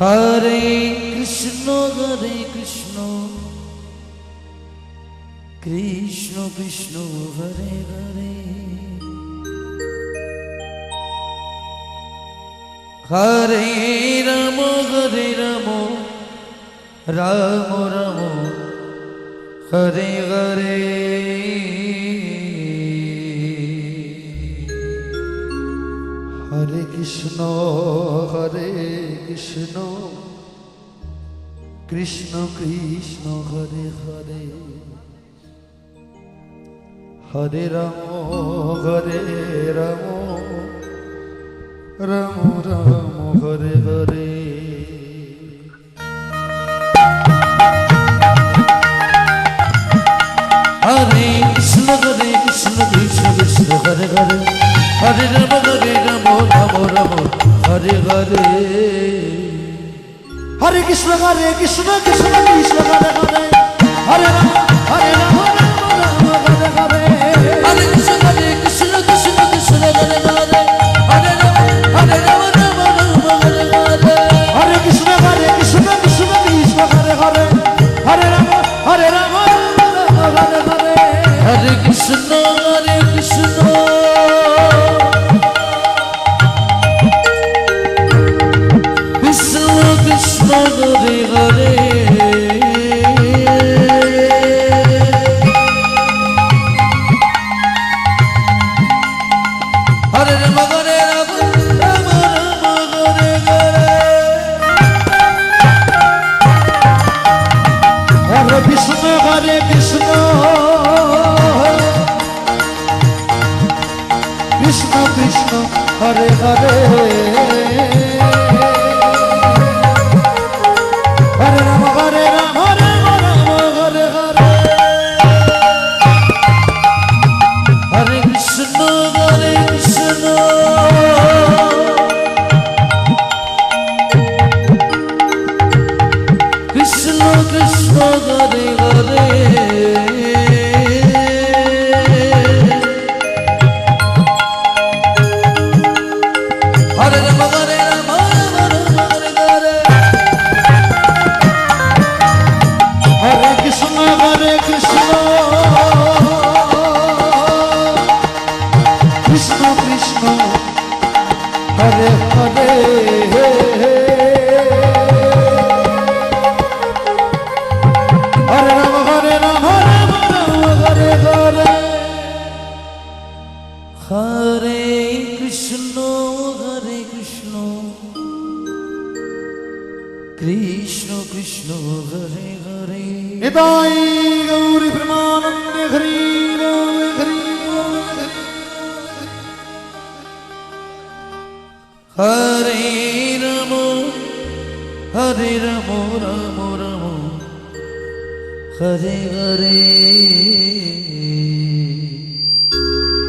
হরে কৃষ্ণ কৃষ্ণ কৃষ্ণ হরে হরে হরে রাম রাম রাম হরে হরে হরে কৃষ্ণ কৃষ্ণ কৃষ্ণ হরে হরে হরে রাম রাম রাম হরে হরে হরে কৃষ্ণ কৃষ্ণ কৃষ্ণ হরে হরে হরে রাম রাম রাম হরে হরে হরে কৃষ্ণ কৃষ্ণ কৃষ্ণ হরে হরে হরে রাম রাম হরে হরে হরে কৃষ্ণ কৃষ্ণ কৃষ্ণ হরে হরে হরে রাম রাম হরে হরে হরে কৃষ্ণ কৃষ্ণ কৃষ্ণ হরে হরে হরে রাম হরে হরে হরে কৃষ্ণ কৃষ্ণ হরে হরে হরে রাম রাম হরে হরে হরে কৃষ্ণ কৃষ্ণ কৃষ্ণ হরে হরে হরে রাম রাম হরে হরে হরে কৃষ্ণ কৃষ্ণ কৃষ্ণ হরে হরে কৃষ্ণ কৃষ্ণ হরে হরে হরে রাম হরে হরে হরে কৃষ্ণ কৃষ্ণ কৃষ্ণ হরে হরে নিতাই গৌরী প্রেমানন্দে হরি রাম হরে রাম রাম রাম হরে হরে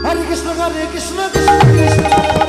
হরে কৃষ্ণ কৃষ্ণ কৃষ্ণ